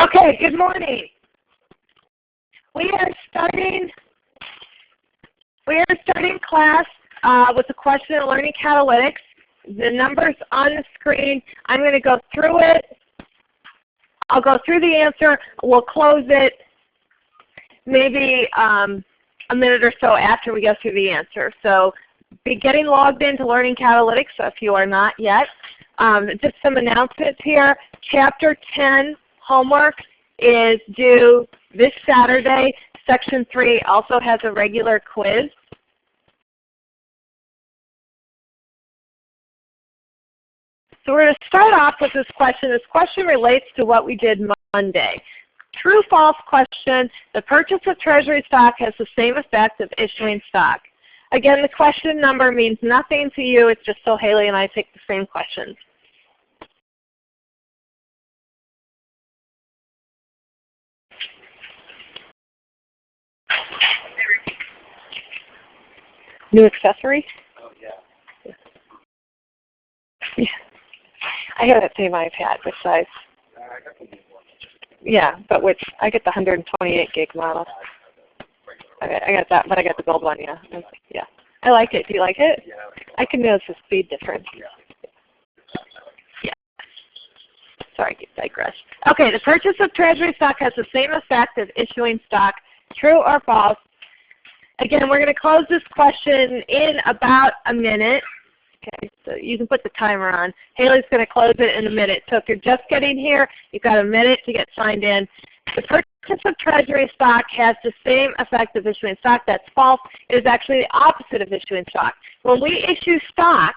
Okay, good morning. We are starting class with a question on learning catalytics. The numbers on the screen, I'm going to go through it. I'll go through the answer. We'll close it maybe a minute or so after we go through the answer. So be getting logged into Learning Catalytics if you are not yet. Just some announcements here. Chapter 10 homework is due this Saturday. Section 3 also has a regular quiz. So we're going to start off with this question. This question relates to what we did Monday. True, false question. The purchase of treasury stock has the same effect of issuing stock. Again, the question number means nothing to you. It's just so Haley and I take the same questions. New accessory? Oh, yeah. Yeah. I have that same iPad, which size? Yeah, but which, I get the 128 gig model. I got that, but I got the gold one, yeah. Yeah. I like it. Do you like it? Yeah. I can notice the speed difference. Yeah. Sorry, I digress. Okay, the purchase of treasury stock has the same effect as issuing stock. True or false? Again, we're going to close this question in about a minute. Okay, so you can put the timer on. Haley's going to close it in a minute. So if you're just getting here, you've got a minute to get signed in. The purchase of treasury stock has the same effect as issuing stock. That's false. It is actually the opposite of issuing stock. When we issue stock,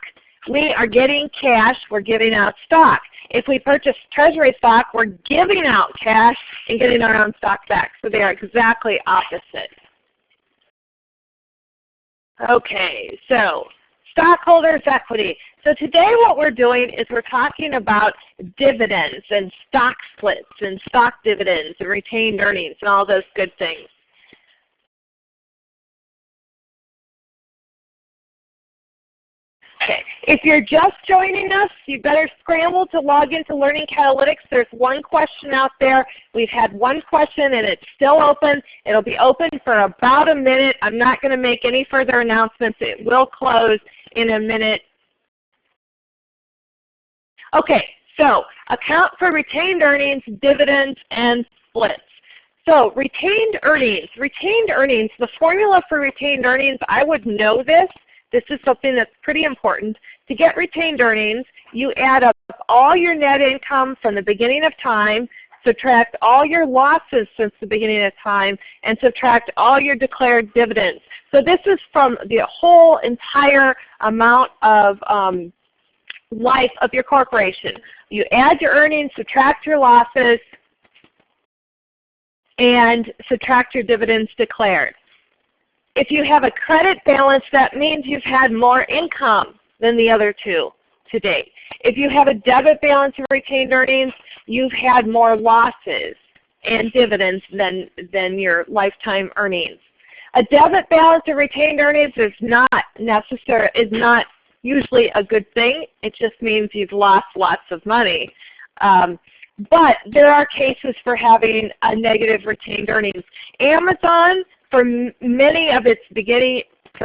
we are getting cash. We're giving out stock. If we purchase treasury stock, we're giving out cash and getting our own stock back. So they are exactly opposite. Okay, so stockholders' equity. So today what we're doing is we're talking about dividends and stock splits and stock dividends and retained earnings and all those good things. Okay, if you're just joining us, you better scramble to log into Learning Catalytics. There's one question out there. We've had one question and it's still open. It'll be open for about a minute. I'm not going to make any further announcements. It will close in a minute. Okay, so account for retained earnings, dividends, and splits. So retained earnings, the formula for retained earnings, I would know this. This is something that's pretty important. To get retained earnings, you add up all your net income from the beginning of time, subtract all your losses since the beginning of time, and subtract all your declared dividends. So this is from the whole entire amount of life of your corporation. You add your earnings, subtract your losses, and subtract your dividends declared. If you have a credit balance, that means you've had more income than the other two to date. If you have a debit balance of retained earnings, you've had more losses and dividends than your lifetime earnings. A debit balance of retained earnings is not usually a good thing. It just means you've lost lots of money. But there are cases for having a negative retained earnings. Amazon, for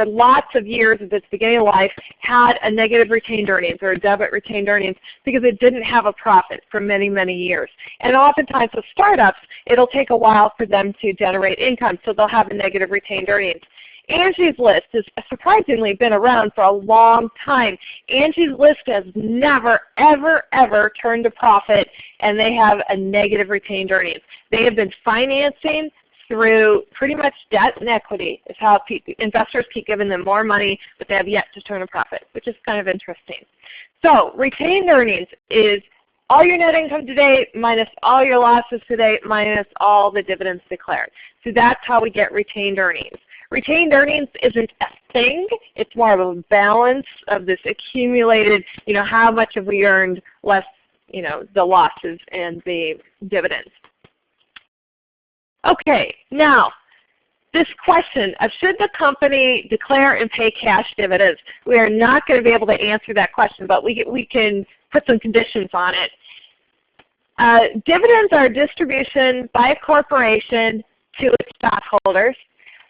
lots of years of its beginning of life, had a negative retained earnings or a debit retained earnings because it didn't have a profit for many, many years. And oftentimes with startups, it'll take a while for them to generate income, so they'll have a negative retained earnings. Angie's List has surprisingly been around for a long time. Angie's List has never, ever, ever turned a profit, and they have a negative retained earnings. They have been financing through pretty much debt and equity is how investors keep giving them more money, but they have yet to turn a profit, which is kind of interesting. So retained earnings is all your net income today minus all your losses today minus all the dividends declared. So that's how we get retained earnings. Retained earnings isn't a thing. It's more of a balance of this accumulated, how much have we earned less, the losses and the dividends. Okay, now this question of should the company declare and pay cash dividends, we are not going to be able to answer that question, but we can put some conditions on it. Dividends are a distribution by a corporation to its stockholders.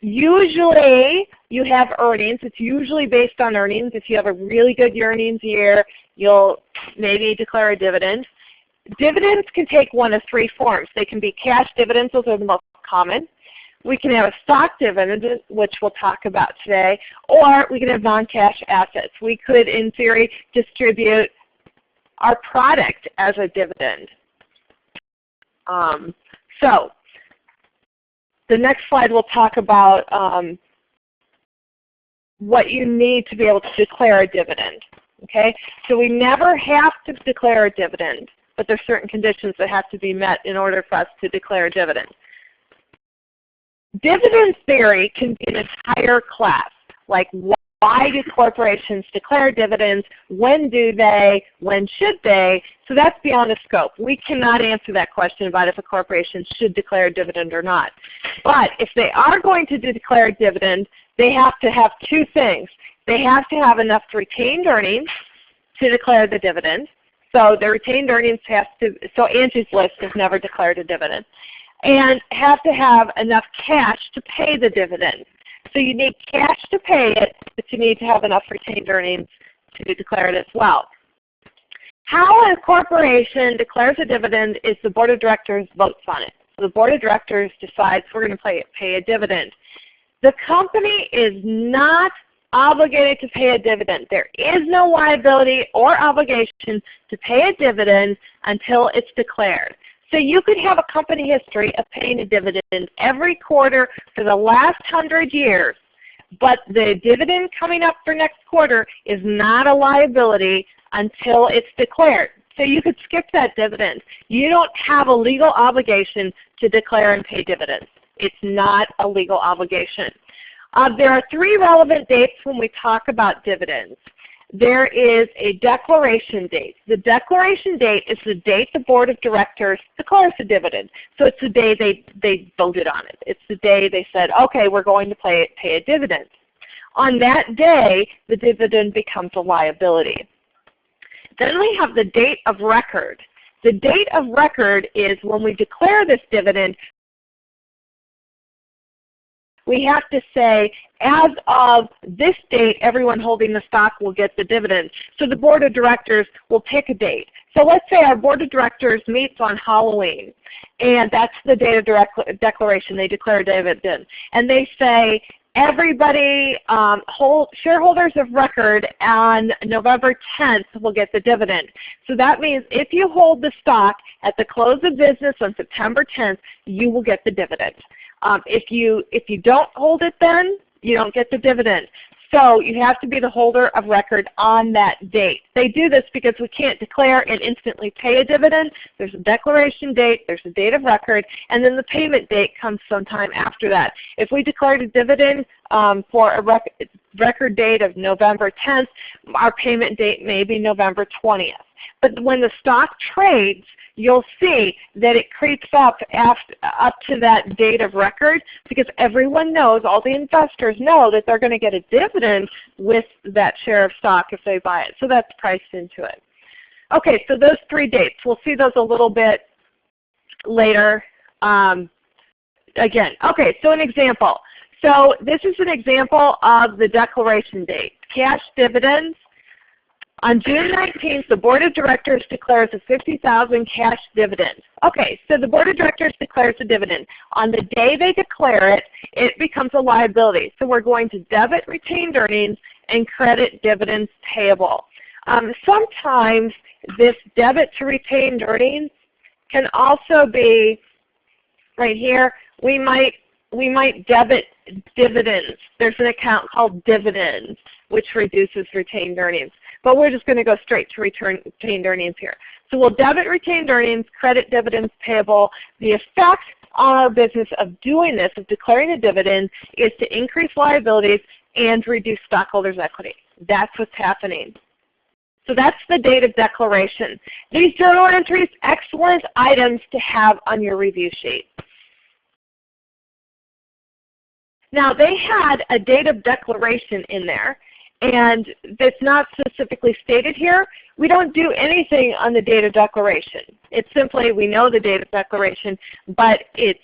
Usually you have earnings. It's usually based on earnings. If you have a really good earnings year, you'll maybe declare a dividend. Dividends can take one of three forms. They can be cash dividends. Those are the most common. We can have a stock dividend, which we'll talk about today, or we can have non-cash assets. We could, in theory, distribute our product as a dividend. So the next slide we'll talk about what you need to be able to declare a dividend. Okay, so we never have to declare a dividend, but there's certain conditions that have to be met in order for us to declare a dividend. Dividend theory can be an entire class, like why do corporations declare dividends, when do they, when should they? So that's beyond the scope. We cannot answer that question about if a corporation should declare a dividend or not. But if they are going to declare a dividend, they have to have two things. They have to have enough retained earnings to declare the dividend. So the retained earnings has to, so Angie's List has never declared a dividend. And have to have enough cash to pay the dividend. So you need cash to pay it, but you need to have enough retained earnings to declare it as well. How a corporation declares a dividend is the board of directors votes on it. So the board of directors decides we're going to pay a dividend. The company is not obligated to pay a dividend. There is no liability or obligation to pay a dividend until it's declared. So you could have a company history of paying a dividend every quarter for the last 100 years, but the dividend coming up for next quarter is not a liability until it's declared. So you could skip that dividend. You don't have a legal obligation to declare and pay dividends. It's not a legal obligation. There are three relevant dates when we talk about dividends. There is a declaration date. The declaration date is the date the board of directors declares the dividend. So it's the day they voted on it. It's the day they said, okay, we're going to pay a dividend. On that day, the dividend becomes a liability. Then we have the date of record. The date of record is when we declare this dividend, we have to say, as of this date, everyone holding the stock will get the dividend. So the board of directors will pick a date. So let's say our board of directors meets on Halloween, and that's the date of declaration. They declare a dividend. And they say, everybody, shareholders of record on November 10th will get the dividend. So that means if you hold the stock at the close of business on September 10th, you will get the dividend. If you don't hold it then, you don't get the dividend. So you have to be the holder of record on that date. They do this because we can't declare and instantly pay a dividend. There's a declaration date, there's a date of record, and then the payment date comes sometime after that. If we declared a dividend for a record date of November 10th, our payment date may be November 20th. But when the stock trades, you'll see that it creeps up to that date of record because everyone knows, all the investors know that they're going to get a dividend with that share of stock if they buy it. So that's priced into it. Okay, so those three dates, we'll see those a little bit later. Again, okay, so an example. So this is an example of the declaration date. Cash dividends. On June 19th, the board of directors declares a $50,000 cash dividend. Okay, so the board of directors declares a dividend. On the day they declare it, it becomes a liability. So we're going to debit retained earnings and credit dividends payable. Sometimes this debit to retained earnings can also be, right here, we might debit dividends. There's an account called dividends, which reduces retained earnings. But we're just going to go straight to retained earnings here. So we'll debit retained earnings, credit dividends payable. The effect on our business of doing this, of declaring a dividend, is to increase liabilities and reduce stockholders' equity. That's what's happening. So that's the date of declaration. These journal entries, excellent items to have on your review sheet. Now they had a date of declaration in there. and it's not specifically stated here. We don't do anything on the date of declaration. It's simply we know the date of declaration, but it's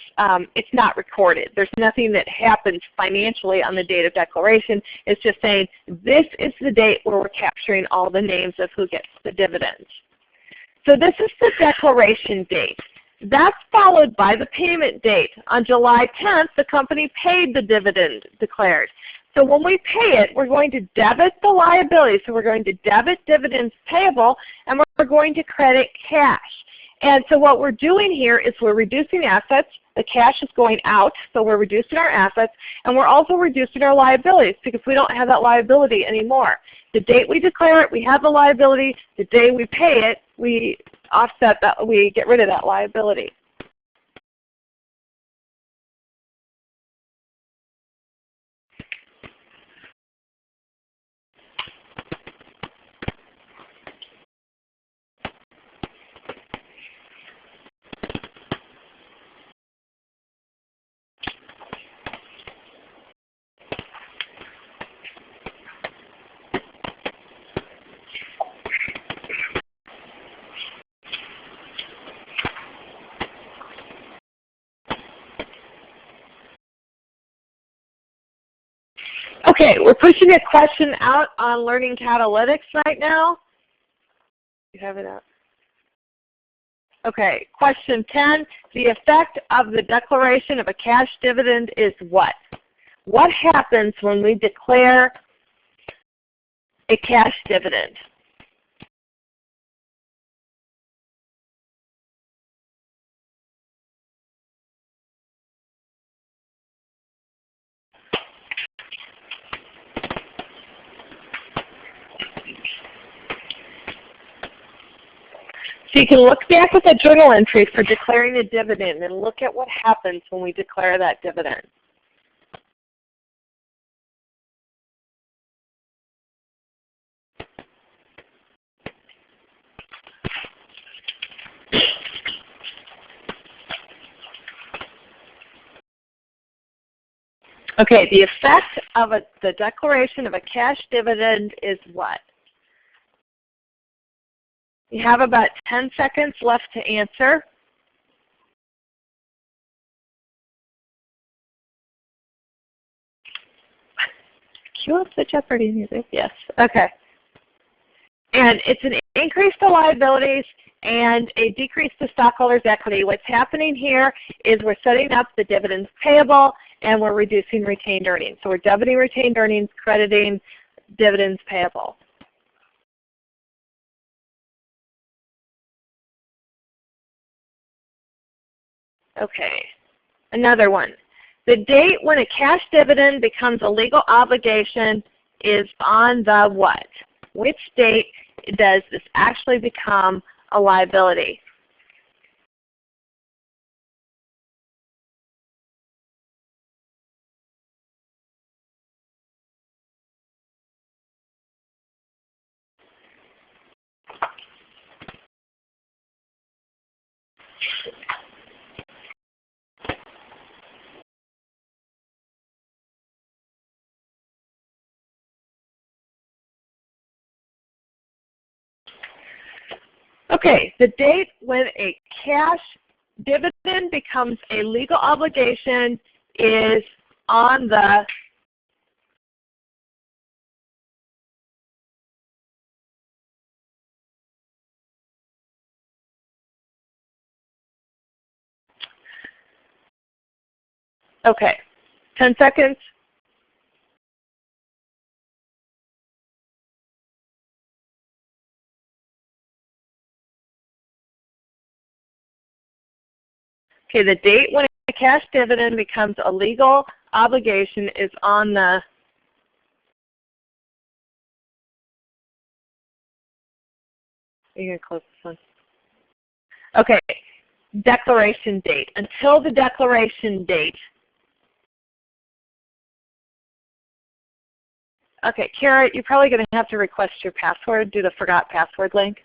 not recorded. There's nothing that happens financially on the date of declaration. It's just saying this is the date where we're capturing all the names of who gets the dividends. So this is the declaration date. That's followed by the payment date. On July 10th, the company paid the dividend declared. So when we pay it, we're going to debit the liability. So we're going to debit dividends payable, and we're going to credit cash. And so what we're doing here is we're reducing assets. The cash is going out, so we're reducing our assets, and we're also reducing our liabilities because we don't have that liability anymore. The date we declare it, we have the liability. The day we pay it, we offset that, we get rid of that liability. Okay, we're pushing a question out on Learning Catalytics right now. You have it out. Okay, question 10. The effect of the declaration of a cash dividend is what? What happens when we declare a cash dividend? So you can look back at the journal entry for declaring a dividend and look at what happens when we declare that dividend. Okay, the effect of the declaration of a cash dividend is what? You have about 10 seconds left to answer. Cue up the Jeopardy music. Yes. Okay. And it's an increase to liabilities and a decrease to stockholders' equity. What's happening here is we're setting up the dividends payable and we're reducing retained earnings. So we're debiting retained earnings, crediting dividends payable. Okay, another one. The date when a cash dividend becomes a legal obligation is on the what? Which date does this actually become a liability? Okay, the date when a cash dividend becomes a legal obligation is on the okay, 10 seconds. Okay, the date when a cash dividend becomes a legal obligation is on the you're going to close this one. Okay, declaration date. Until the declaration date. Okay, Kara, you're probably going to have to request your password, do the forgot password link.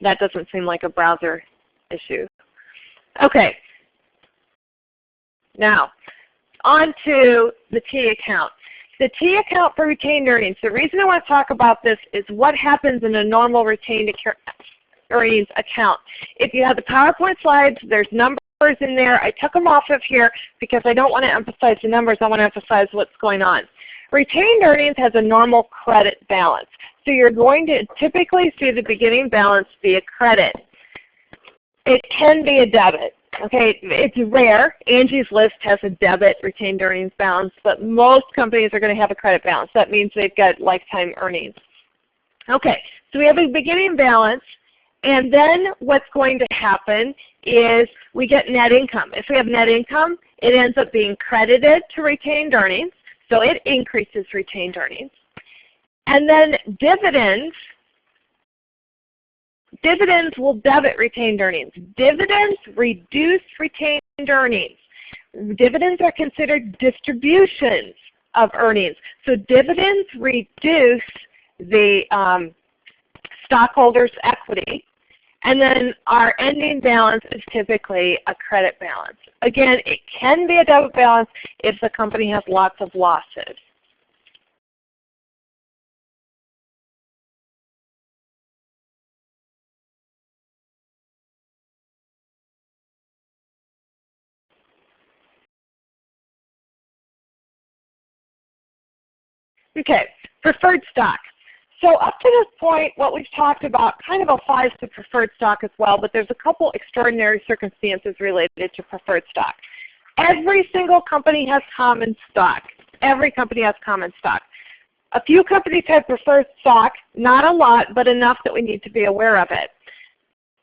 That doesn't seem like a browser issue. Okay. Now, on to the T account. The T account for retained earnings. The reason I want to talk about this is what happens in a normal retained earnings account. If you have the PowerPoint slides, there's numbers in there. I took them off of here because I don't want to emphasize the numbers. I want to emphasize what's going on. Retained earnings has a normal credit balance. So you're going to typically see the beginning balance be a credit. It can be a debit. Okay, it's rare. Angie's List has a debit retained earnings balance, but most companies are going to have a credit balance. That means they've got lifetime earnings. Okay, so we have a beginning balance, and then what's going to happen is we get net income. If we have net income, it ends up being credited to retained earnings, so it increases retained earnings. And then dividends will debit retained earnings. Dividends reduce retained earnings. Dividends are considered distributions of earnings. So dividends reduce the stockholders' equity. And then our ending balance is typically a credit balance. Again, it can be a debit balance if the company has lots of losses. Okay, preferred stock. So up to this point, what we've talked about kind of applies to preferred stock as well, but there's a couple extraordinary circumstances related to preferred stock. Every single company has common stock. Every company has common stock. A few companies have preferred stock, not a lot, but enough that we need to be aware of it.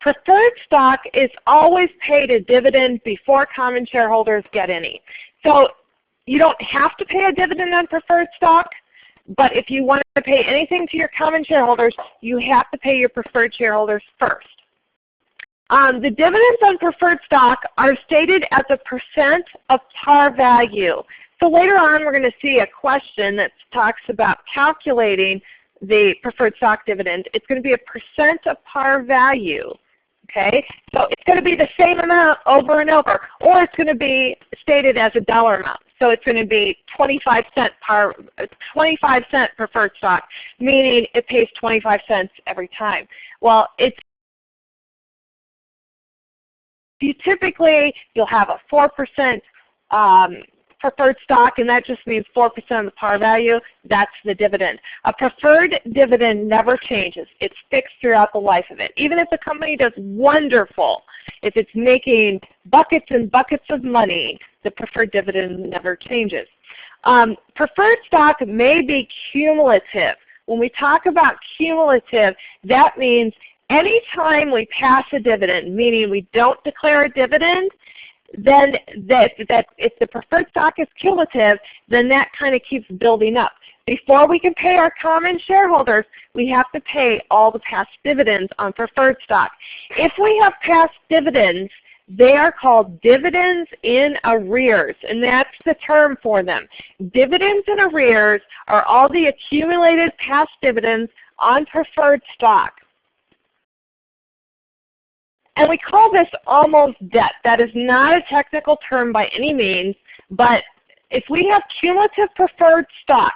Preferred stock is always paid a dividend before common shareholders get any. So you don't have to pay a dividend on preferred stock, but if you want to pay anything to your common shareholders, you have to pay your preferred shareholders first. The dividends on preferred stock are stated as a percent of par value. So later on we're going to see a question that talks about calculating the preferred stock dividend. It's going to be a percent of par value. Okay, so it's going to be the same amount over and over, or it's going to be stated as a dollar amount. So it's going to be 25 cent preferred stock, meaning it pays 25 cents every time. Well, you'll have a 4% preferred stock, and that just means 4% of the par value. That's the dividend. A preferred dividend never changes. It's fixed throughout the life of it. Even if the company does wonderful, if it's making buckets and buckets of money, the preferred dividend never changes. Preferred stock may be cumulative. When we talk about cumulative, that means anytime we pass a dividend, meaning we don't declare a dividend, then if the preferred stock is cumulative, then that kind of keeps building up. Before we can pay our common shareholders, we have to pay all the past dividends on preferred stock. If we have past dividends, they are called dividends in arrears, and that's the term for them. Dividends in arrears are all the accumulated past dividends on preferred stock. And we call this almost debt. That is not a technical term by any means, but if we have cumulative preferred stock,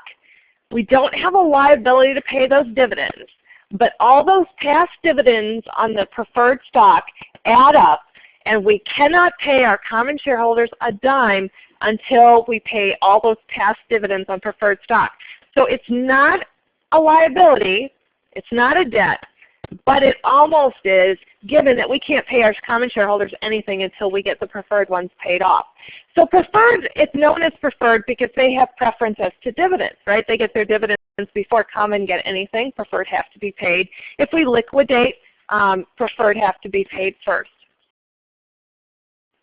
we don't have a liability to pay those dividends, but all those past dividends on the preferred stock add up, and we cannot pay our common shareholders a dime until we pay all those past dividends on preferred stock. So it's not a liability, it's not a debt, but it almost is, given that we can't pay our common shareholders anything until we get the preferred ones paid off. So preferred, it's known as preferred because they have preference as to dividends, right? They get their dividends before common get anything. Preferred have to be paid. If we liquidate, preferred have to be paid first.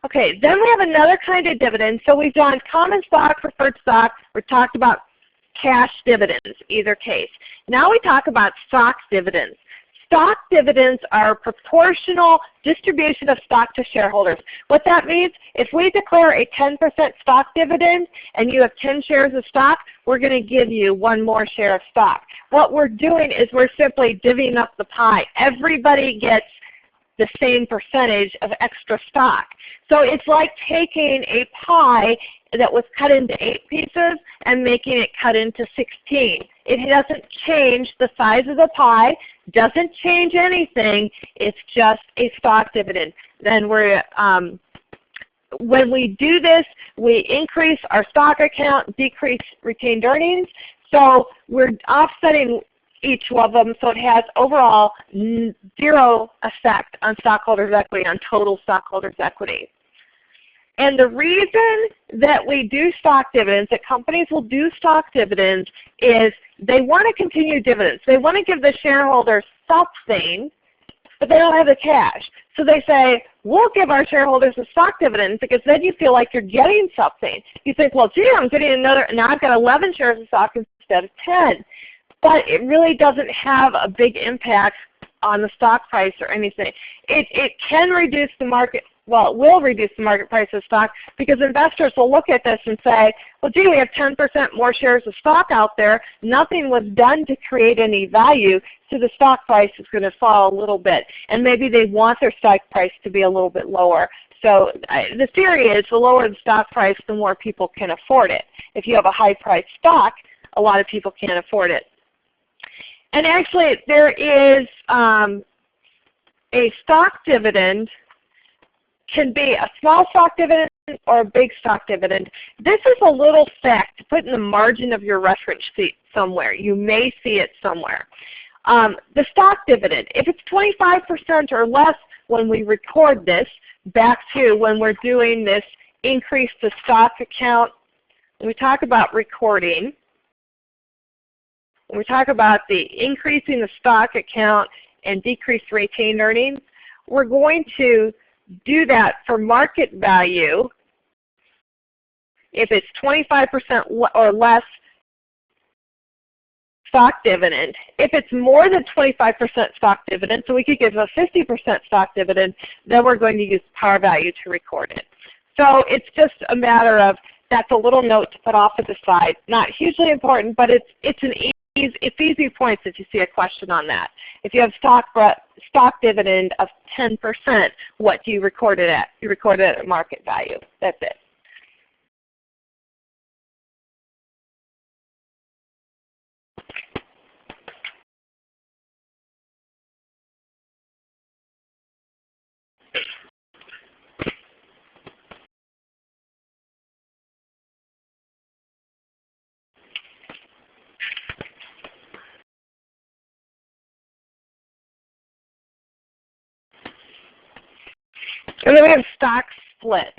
Okay, then we have another kind of dividend. So we've done common stock, preferred stock. We've talked about cash dividends, either case. Now we talk about stock dividends. Stock dividends are a proportional distribution of stock to shareholders. What that means, if we declare a 10% stock dividend and you have 10 shares of stock, we're going to give you one more share of stock. What we're doing is we're simply divvying up the pie. Everybody gets the same percentage of extra stock. So it's like taking a pie that was cut into 8 pieces and making it cut into 16. It doesn't change the size of the pie, doesn't change anything. It's just a stock dividend. Then when we do this, we increase our stock account, decrease retained earnings. So we're offsetting each of them, so it has overall zero effect on stockholders' equity, on total stockholders' equity. And the reason that we do stock dividends, that companies will do stock dividends, is they want to continue dividends. They want to give the shareholders something, but they don't have the cash. So they say, we'll give our shareholders a stock dividend because then you feel like you're getting something. You think, well, gee, I'm getting another, now I've got 11 shares of stock instead of 10. But it really doesn't have a big impact on the stock price or anything. It can reduce the market, well, it will reduce the market price of stock because investors will look at this and say, well, gee, we have 10% more shares of stock out there. Nothing was done to create any value, so the stock price is going to fall a little bit. And maybe they want their stock price to be a little bit lower. So the theory is the lower the stock price, the more people can afford it. If you have a high-priced stock, a lot of people can't afford it. And actually, there is a stock dividend, can be a small stock dividend or a big stock dividend. This is a little fact to put in the margin of your reference sheet somewhere. You may see it somewhere. The stock dividend, if it's 25% or less when we record this, back to when we're doing this increase the stock account, when we talk about recording, when we talk about the increasing the stock account and decrease retained earnings, we're going to do that for market value. If it's 25% or less stock dividend. If it's more than 25% stock dividend, so we could give a 50% stock dividend, then we're going to use par value to record it. So it's just a matter of, that's a little note to put off to the side. Not hugely important, but it's easy points if you see a question on that. If you have stock dividend of 10%, what do you record it at? You record it at market value. That's it. And then we have stock splits.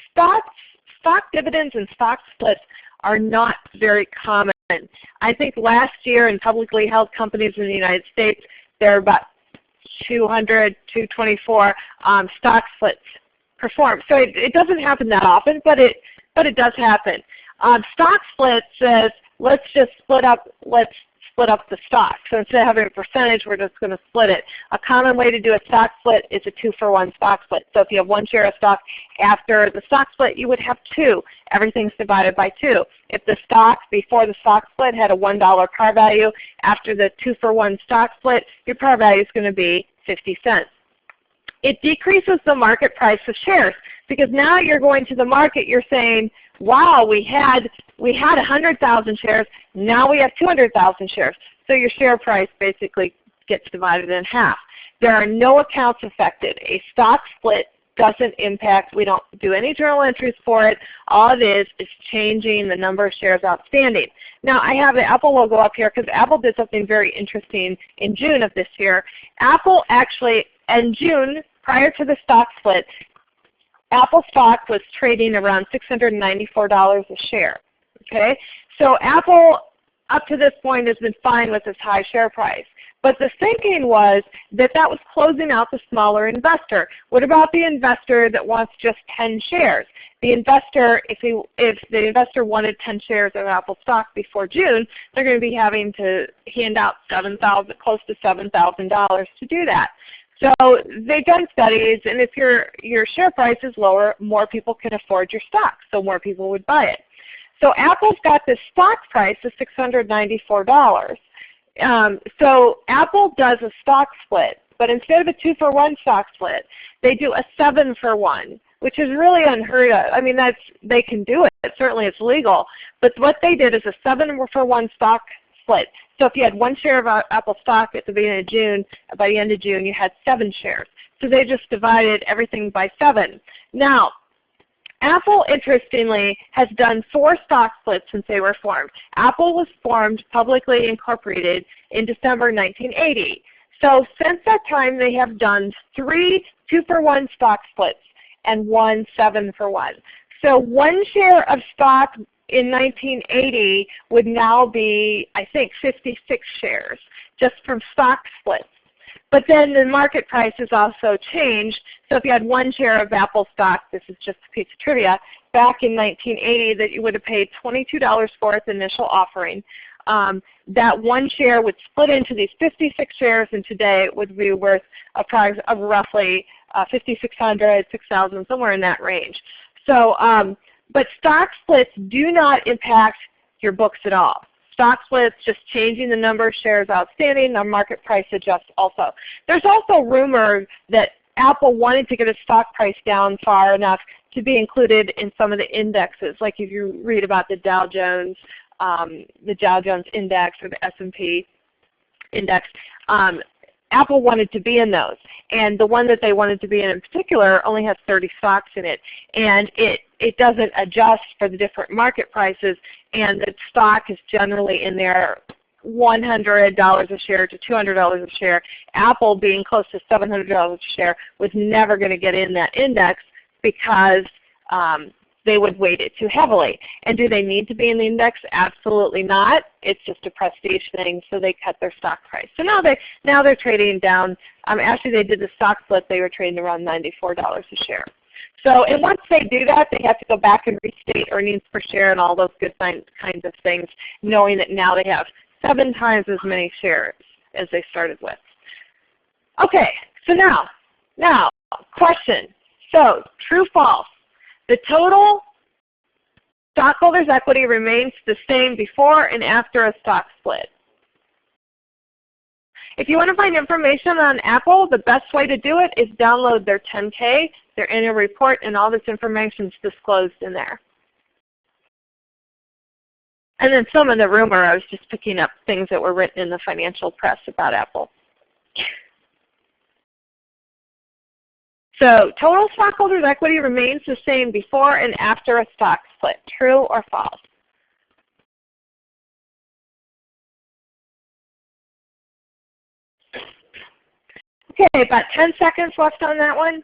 Stock dividends and stock splits are not very common. I think last year in publicly held companies in the United States, there are about 224 stock splits performed. So it doesn't happen that often, but it does happen. Stock split says, let's just split up the stock. So instead of having a percentage, we're just going to split it. A common way to do a stock split is a 2-for-1 stock split. So if you have 1 share of stock after the stock split, you would have 2. Everything's divided by 2. If the stock before the stock split had a $1 par value, after the 2-for-1 stock split, your par value is going to be 50 cents. It decreases the market price of shares because now you're going to the market, you're saying, wow, we had 100,000 shares, now we have 200,000 shares. So your share price basically gets divided in half. There are no accounts affected. A stock split doesn't impact, we don't do any journal entries for it. All it is changing the number of shares outstanding. Now I have the Apple logo up here because Apple did something very interesting in June of this year. Apple actually, in June, prior to the stock split, Apple stock was trading around $694 a share. Okay, so Apple up to this point has been fine with this high share price. But the thinking was that that was closing out the smaller investor. What about the investor that wants just 10 shares? The investor, if the investor wanted 10 shares of Apple stock before June, they're going to be having to hand out close to $7,000 to do that. So they've done studies, and if your share price is lower, more people can afford your stock, so more people would buy it. So Apple's got this stock price of $694. So Apple does a stock split, but instead of a 2-for-1 stock split, they do a 7-for-1, which is really unheard of. I mean, they can do it. Certainly it's legal. But what they did is a 7-for-1 stock split. So if you had 1 share of Apple stock at the beginning of June, by the end of June you had 7 shares. So they just divided everything by 7. Now, Apple, interestingly, has done 4 stock splits since they were formed. Apple was formed, publicly incorporated, in December 1980. So since that time they have done 3 2-for-1 stock splits and 1 7-for-1. So 1 share of stock in 1980 would now be, I think, 56 shares just from stock splits. But then the market price has also changed. So if you had 1 share of Apple stock, this is just a piece of trivia, back in 1980 that you would have paid $22 for its initial offering. That 1 share would split into these 56 shares, and today it would be worth of roughly 5,600, 6,000, somewhere in that range. So, but stock splits do not impact your books at all. Stock splits, just changing the number of shares outstanding, the market price adjusts also. There's also rumor that Apple wanted to get its stock price down far enough to be included in some of the indexes, like if you read about the Dow Jones index or the S&P index. Apple wanted to be in those, and the one that they wanted to be in particular only has 30 stocks in it, and it doesn't adjust for the different market prices, and the stock is generally in there $100 a share to $200 a share. Apple, being close to $700 a share, was never going to get in that index because they would weight it too heavily. And do they need to be in the index? Absolutely not. It's just a prestige thing, so they cut their stock price. So now they're trading down. Actually, they did the stock split. They were trading around $94 a share. So, and once they do that, they have to go back and restate earnings per share and all those good kinds of things, knowing that now they have 7 times as many shares as they started with. Okay, so now question. So, true, false. The total stockholders' equity remains the same before and after a stock split. If you want to find information on Apple, the best way to do it is download their 10K, their annual report, and all this information is disclosed in there. And then some of the rumor, I was just picking up things that were written in the financial press about Apple. So total stockholders' equity remains the same before and after a stock split. True or false? Okay, about 10 seconds left on that one.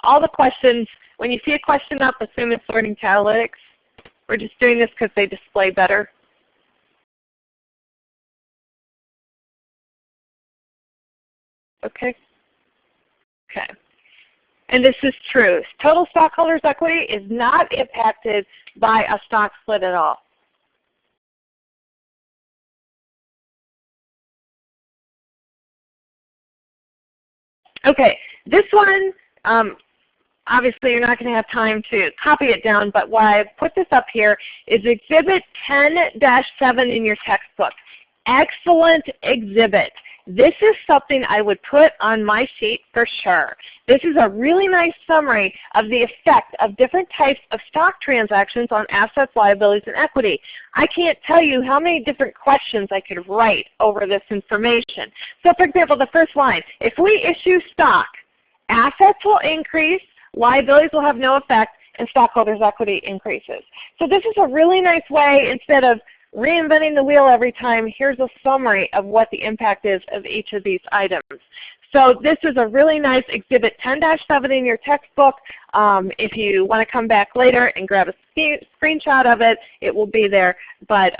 All the questions, when you see a question up, assume it's Learning Catalytics. We're just doing this because they display better. Okay. Okay. And this is true. Total stockholders' equity is not impacted by a stock split at all. Okay, this one, obviously you're not going to have time to copy it down, but why I've put this up here is Exhibit 10-7 in your textbook. Excellent exhibit. This is something I would put on my sheet for sure. This is a really nice summary of the effect of different types of stock transactions on assets, liabilities, and equity. I can't tell you how many different questions I could write over this information. So for example, the first line, if we issue stock, assets will increase, liabilities will have no effect, and stockholders' equity increases. So this is a really nice way, instead of reinventing the wheel every time, here's a summary of what the impact is of each of these items. So this is a really nice Exhibit 10-7 in your textbook. If you want to come back later and grab a screenshot of it, it will be there. But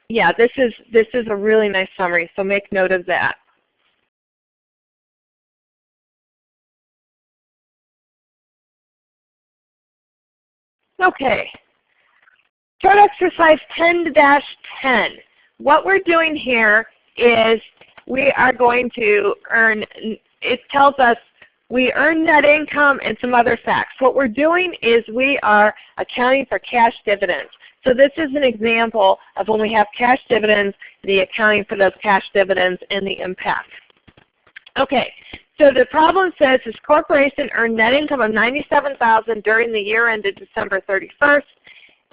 yeah, this is a really nice summary, so make note of that. Okay. Chart exercise 10-10. What we're doing here is we are going to earn, it tells us We earn net income and some other facts. What we're doing is we are accounting for cash dividends. So this is an example of when we have cash dividends, the accounting for those cash dividends and the impact. Okay, so the problem says this corporation earned net income of $97,000 during the year ended December 31st.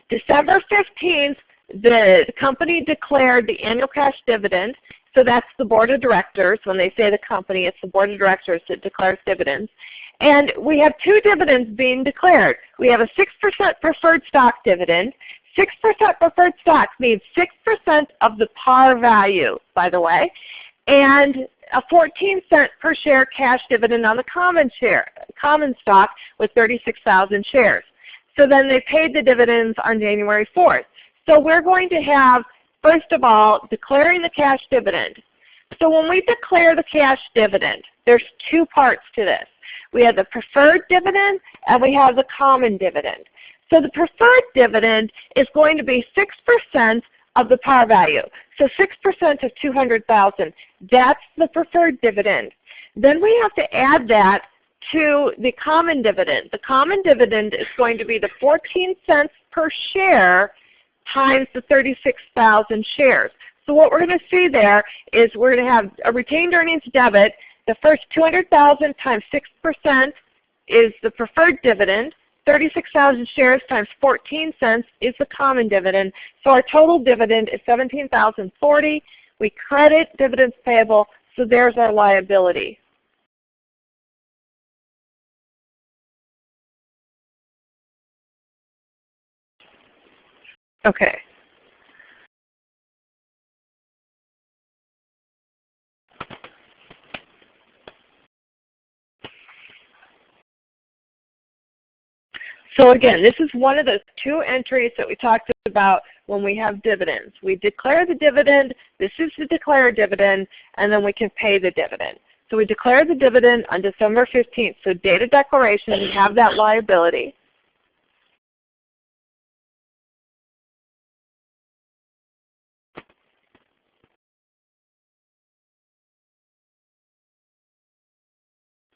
December 15th, the company declared the annual cash dividend. So that's the board of directors. When they say the company, it's the board of directors that declares dividends. And we have two dividends being declared. We have a 6% preferred stock dividend. 6% preferred stock means 6% of the par value, by the way, and a 14-cent per share cash dividend on the common stock with 36,000 shares. So then they paid the dividends on January 4th. So we're going to have, first of all, declaring the cash dividend. So when we declare the cash dividend, there's two parts to this. We have the preferred dividend and we have the common dividend. So the preferred dividend is going to be 6% of the par value. So 6% of $200,000. That's the preferred dividend. Then we have to add that to the common dividend. The common dividend is going to be the 14 cents per share times the 36,000 shares. So what we're going to see there is we're going to have a retained earnings debit. The first $200,000 times 6% is the preferred dividend. 36,000 shares times 14 cents is the common dividend. So our total dividend is $17,040. We credit dividends payable, so there's our liability. Okay. So again, this is one of those two entries that we talked about when we have dividends. We declare the dividend, this is the declared dividend, and then we can pay the dividend. So we declare the dividend on December 15th. So date of declaration, we have that liability.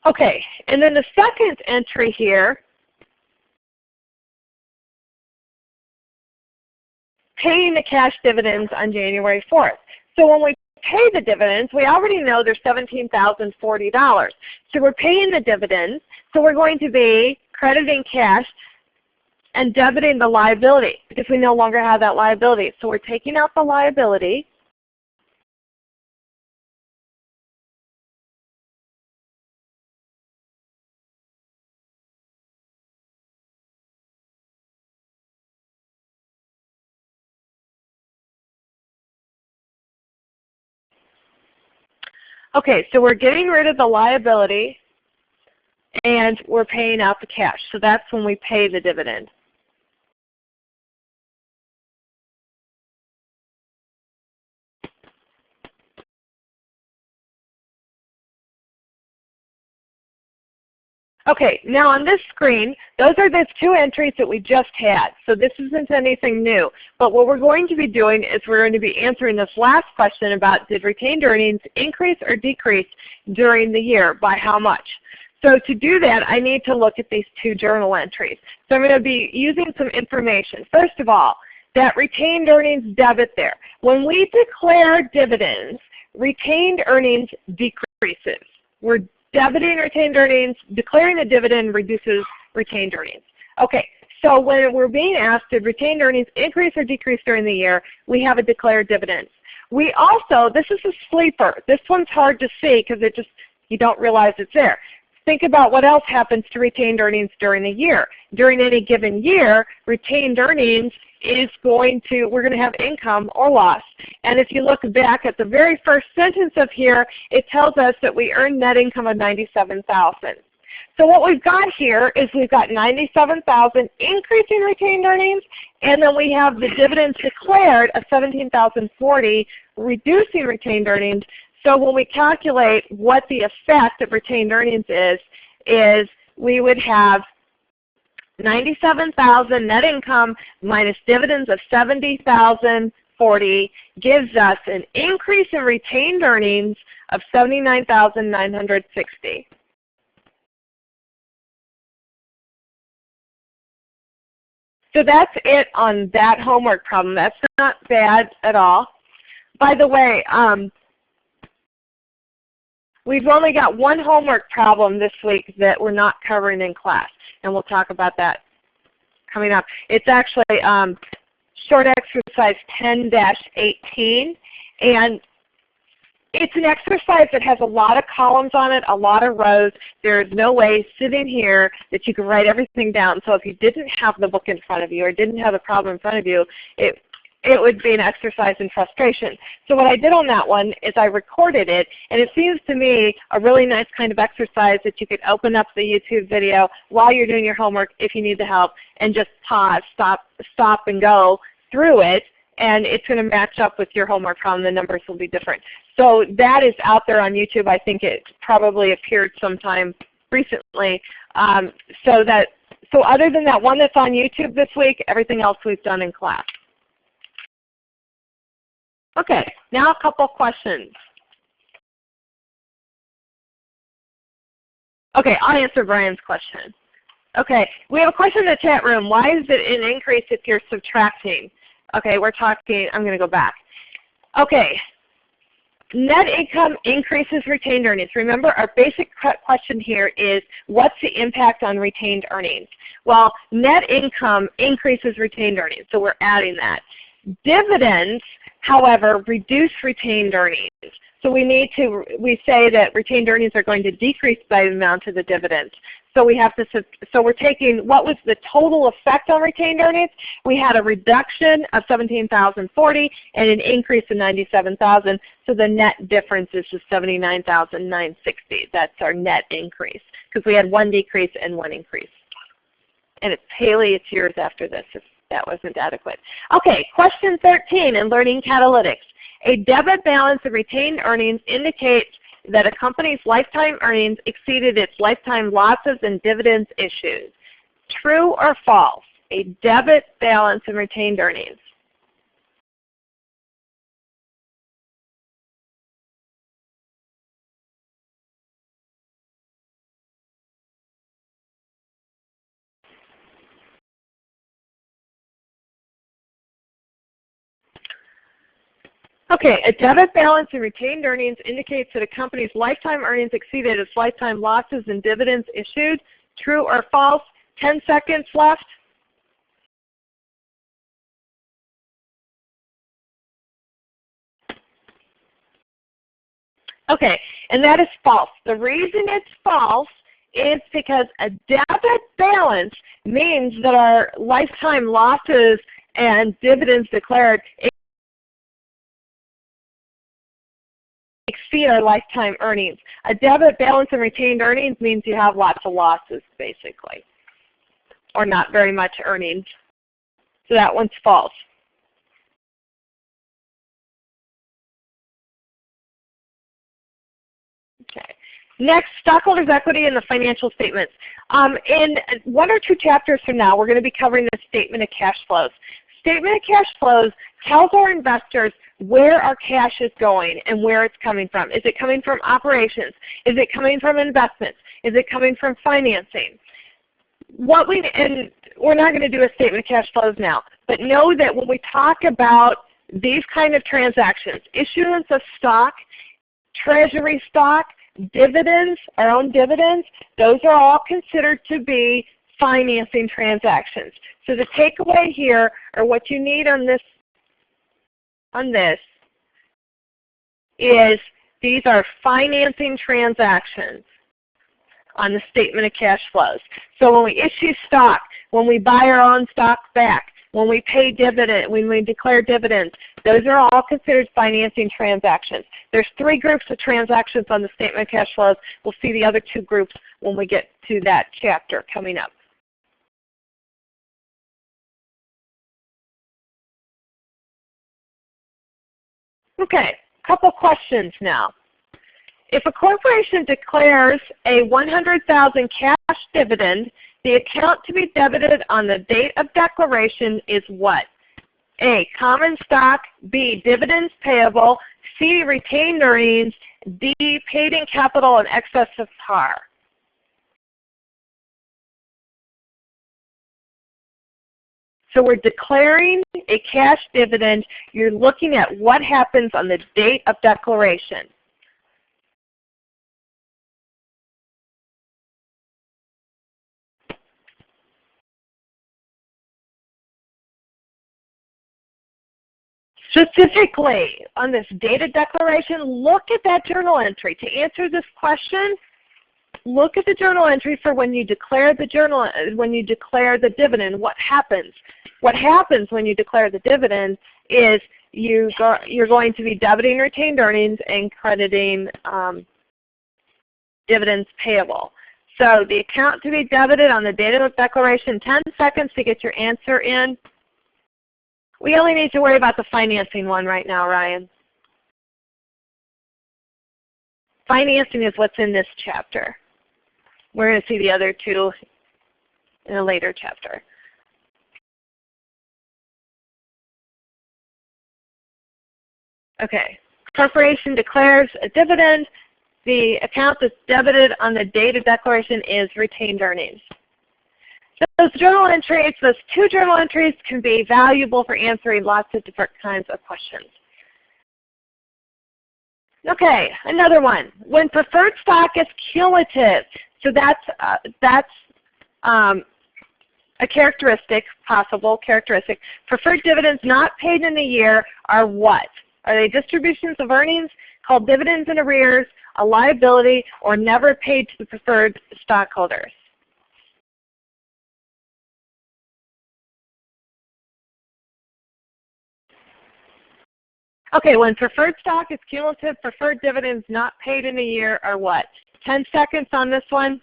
Okay, and then the second entry here, paying the cash dividends on January 4th. So when we pay the dividends, we already know there's $17,040. So we're paying the dividends, so we're going to be crediting cash and debiting the liability because we no longer have that liability. So we're taking out the liability. Okay, so we're getting rid of the liability and we're paying out the cash. So that's when we pay the dividend. Okay, now on this screen, those are those two entries that we just had. So this isn't anything new. But what we're going to be doing is we're going to be answering this last question about did retained earnings increase or decrease during the year, by how much? So to do that, I need to look at these two journal entries. So I'm going to be using some information. First of all, that retained earnings debit there. When we declare dividends, retained earnings decreases. We're debiting retained earnings, declaring the dividend reduces retained earnings. Okay, so when we're being asked did retained earnings increase or decrease during the year, we have a declared dividend. We also, this is a sleeper. This one's hard to see because you don't realize it's there. Think about what else happens to retained earnings during the year. During any given year, retained earnings is we're going to have income or loss. And if you look back at the very first sentence of here, it tells us that we earned net income of $97,000. So what we've got here is we've got $97,000 increase in retained earnings, and then we have the dividends declared of $17,040 reducing retained earnings. So when we calculate what the effect of retained earnings is we would have $97,000 net income minus dividends of $70,040 gives us an increase in retained earnings of $79,960. So that's it on that homework problem. That's not bad at all. By the way, we've only got one homework problem this week that we're not covering in class, and we'll talk about that coming up. It's actually short exercise 10-18, and it's an exercise that has a lot of columns on it, a lot of rows. There's no way sitting here that you can write everything down. So if you didn't have the book in front of you or didn't have the problem in front of you, it would be an exercise in frustration. So what I did on that one is I recorded it, and it seems to me a really nice kind of exercise that you could open up the YouTube video while you're doing your homework if you need the help, and just pause, stop and go through it, and it's going to match up with your homework problem. The numbers will be different. So that is out there on YouTube. I think it probably appeared sometime recently. So other than that one that's on YouTube this week, everything else we've done in class. Okay, now a couple questions. Okay, I'll answer Brian's question. Okay, we have a question in the chat room. Why is it an increase if you're subtracting? Okay, we're talking, I'm going to go back. Okay, net income increases retained earnings. Remember, our basic question here is, what's the impact on retained earnings? Well, net income increases retained earnings, so we're adding that. Dividends, however, reduce retained earnings. So we say that retained earnings are going to decrease by the amount of the dividends. So we're taking what was the total effect on retained earnings. We had a reduction of 17,040 and an increase of 97,000. So the net difference is just 79,960. That's our net increase because we had one decrease and one increase. And it's Haley, it's yours after this if that wasn't adequate. Okay, question 13 in Learning Catalytics. A debit balance of retained earnings indicates that a company's lifetime earnings exceeded its lifetime losses and dividends issued. True or false? A debit balance in retained earnings. Okay, a debit balance in retained earnings indicates that a company's lifetime earnings exceeded its lifetime losses and dividends issued. True or false? 10 seconds left. Okay, and that is false. The reason it's false is because a debit balance means that our lifetime losses and dividends declared exceed our lifetime earnings. A debit balance and retained earnings means you have lots of losses, basically, or not very much earnings. So that one's false. Okay. Next, stockholders' equity in the financial statements. In 1 or 2 chapters from now, we're going to be covering the statement of cash flows. Statement of cash flows tells our investors where our cash is going and where it's coming from. Is it coming from operations? Is it coming from investments? Is it coming from financing? And we're not going to do a statement of cash flows now, but know that when we talk about these kind of transactions, issuance of stock, treasury stock, dividends, our own dividends, those are all considered to be financing transactions. So the takeaway here, or what you need on this is these are financing transactions on the statement of cash flows. So when we issue stock, when we buy our own stock back, when we pay dividend, when we declare dividends, those are all considered financing transactions. There's 3 groups of transactions on the statement of cash flows. We'll see the other 2 groups when we get to that chapter coming up. Okay, a couple questions now. If a corporation declares a $100,000 cash dividend, the account to be debited on the date of declaration is what? A, common stock, B, dividends payable, C, retained earnings, D, paid in capital in excess of par. So we're declaring a cash dividend. You're looking at what happens on the date of declaration. Specifically, on this data declaration, look at that journal entry. To answer this question, look at the journal entry for when you declare the dividend. What happens? What happens when you declare the dividend is you're going to be debiting retained earnings and crediting dividends payable. So the account to be debited on the date of declaration, 10 seconds to get your answer in. We only need to worry about the financing one right now, Ryan. Financing is what's in this chapter. We're going to see the other two in a later chapter. Okay, corporation declares a dividend. The account that's debited on the date of declaration is retained earnings. Those journal entries, those two journal entries can be valuable for answering lots of different kinds of questions. Okay, another one. When preferred stock is cumulative, so that's a characteristic, possible characteristic. Preferred dividends not paid in a year are what? Are they distributions of earnings called dividends in arrears, a liability, or never paid to the preferred stockholders? Okay, when preferred stock is cumulative, preferred dividends not paid in a year are what? 10 seconds on this one.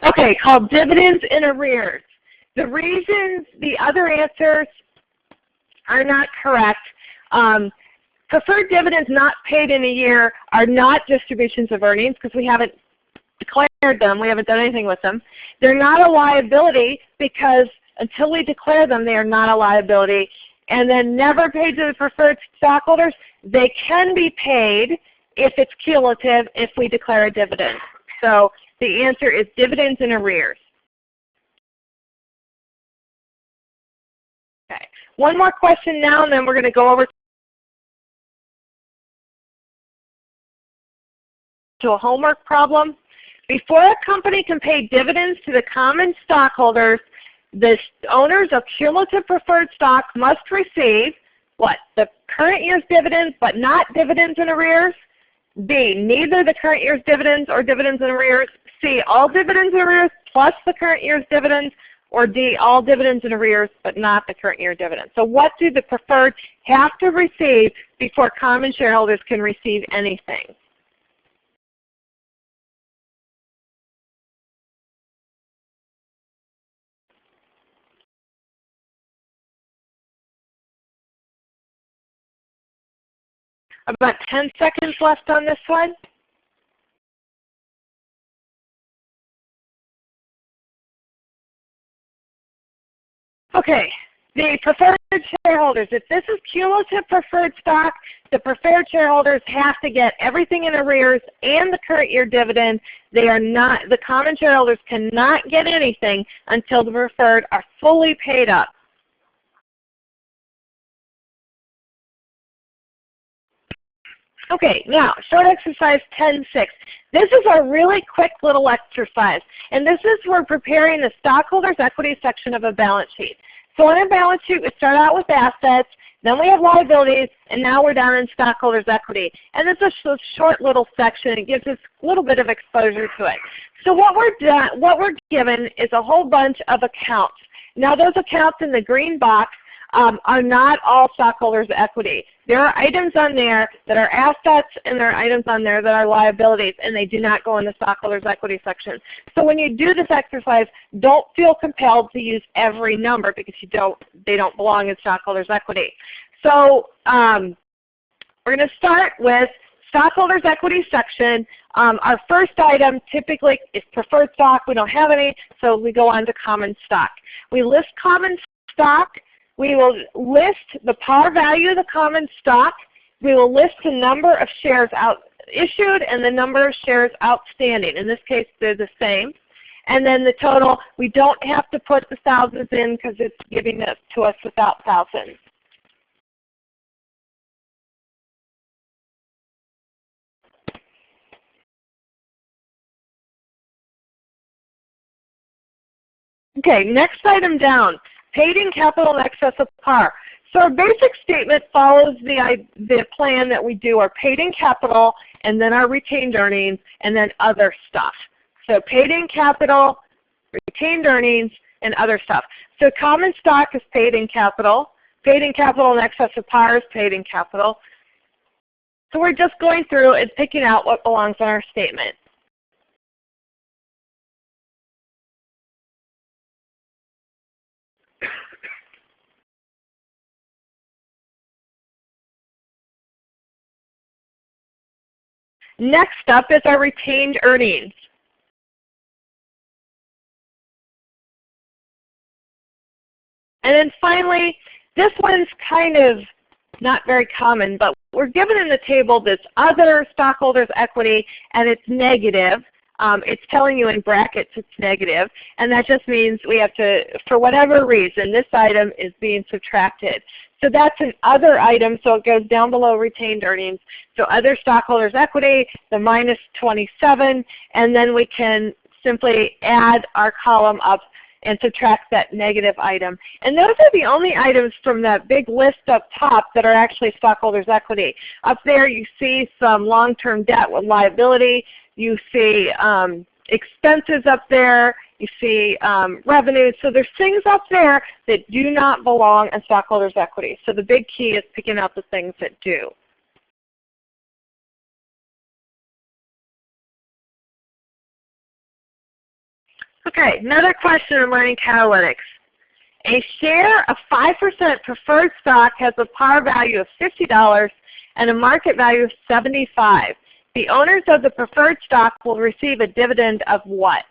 Okay, called dividends in arrears. The reasons the other answers are not correct. Preferred dividends not paid in a year are not distributions of earnings because we haven't declared them. We haven't done anything with them. They're not a liability because until we declare them, they are not a liability. And then never paid to the preferred stockholders, they can be paid if it's cumulative if we declare a dividend. So the answer is dividends in arrears. Okay. One more question now, and then we're going to go over to a homework problem. Before a company can pay dividends to the common stockholders, the owners of cumulative preferred stock must receive what? The current year's dividends, but not dividends in arrears. B, neither the current year's dividends or dividends in arrears. C, all dividends in arrears plus the current year's dividends. Or D, all dividends in arrears but not the current year dividends. So what do the preferred have to receive before common shareholders can receive anything? About 10 seconds left on this one. Okay, the preferred shareholders, if this is cumulative preferred stock, the preferred shareholders have to get everything in arrears and the current year dividend. They are not, the common shareholders cannot get anything until the preferred are fully paid up. Okay, now short exercise 10.6. This is a really quick little exercise, and this is we're preparing the stockholders' equity section of a balance sheet. So on a balance sheet, we start out with assets, then we have liabilities, and now we're down in stockholders' equity. And this is a short little section. It gives us a little bit of exposure to it. So what we're given is a whole bunch of accounts. Now those accounts in the green box are not all stockholders' equity. There are items on there that are assets and there are items on there that are liabilities, and they do not go in the stockholders' equity section. So when you do this exercise, don't feel compelled to use every number because they don't belong in stockholders' equity. So we're going to start with stockholders' equity section Our first item typically is preferred stock. We don't have any, so we go on to common stock. We list common stock. We will list the par value of the common stock. We will list the number of shares issued and the number of shares outstanding. In this case, they're the same. And then the total, we don't have to put the thousands in because it's giving it to us without thousands. Okay, next item down, paid-in capital in excess of par. So our basic statement follows the plan that we do, our paid-in capital, and then our retained earnings, and then other stuff. So paid-in capital, retained earnings, and other stuff. So common stock is paid-in capital in excess of par is paid-in capital. So we're just going through and picking out what belongs on our statement. Next up is our retained earnings. And then finally, this one's kind of not very common, but we're given in the table this other stockholders' equity, and it's negative. It's telling you in brackets it's negative, and that just means we have to, for whatever reason, this item is being subtracted. So that's an other item, so it goes down below retained earnings. So other stockholders' equity, the minus 27, and then we can simply add our column up and subtract that negative item. And those are the only items from that big list up top that are actually stockholders' equity. Up there you see some long-term debt with liability. You see expenses up there. You see revenues. So there's things up there that do not belong in stockholders' equity. So the big key is picking out the things that do. Okay, another question in Learning Catalytics. A share of 5% preferred stock has a par value of $50 and a market value of $75. The owners of the preferred stock will receive a dividend of what?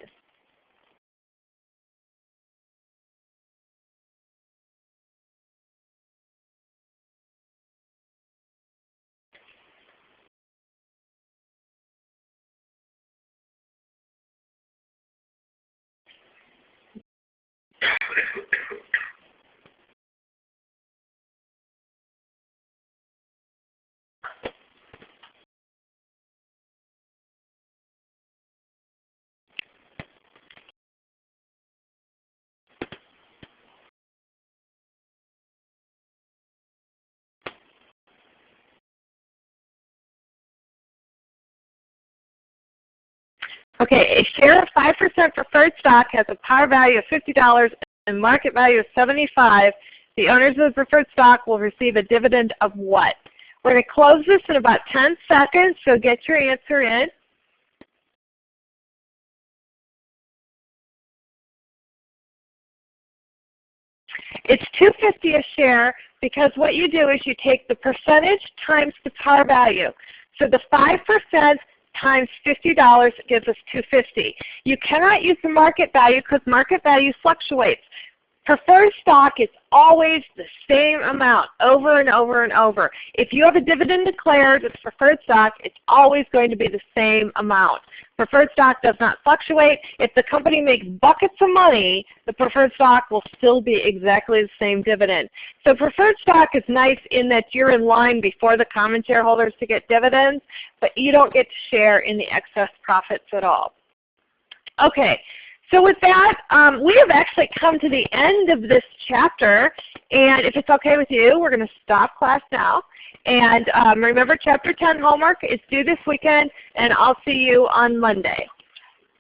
Okay, a share of 5% preferred stock has a par value of $50 and market value of $75. The owners of the preferred stock will receive a dividend of what? We're going to close this in about 10 seconds, so get your answer in. It's $2.50 a share because what you do is you take the percentage times the par value. So the 5% times $50 gives us $2.50. You cannot use the market value because market value fluctuates. Preferred stock is always the same amount over and over and over. If you have a dividend declared with preferred stock, it's always going to be the same amount. Preferred stock does not fluctuate. If the company makes buckets of money, the preferred stock will still be exactly the same dividend. So preferred stock is nice in that you're in line before the common shareholders to get dividends, but you don't get to share in the excess profits at all. Okay. So with that, we have actually come to the end of this chapter, and if it's okay with you, we're going to stop class now. And remember, Chapter 10 homework is due this weekend, and I'll see you on Monday.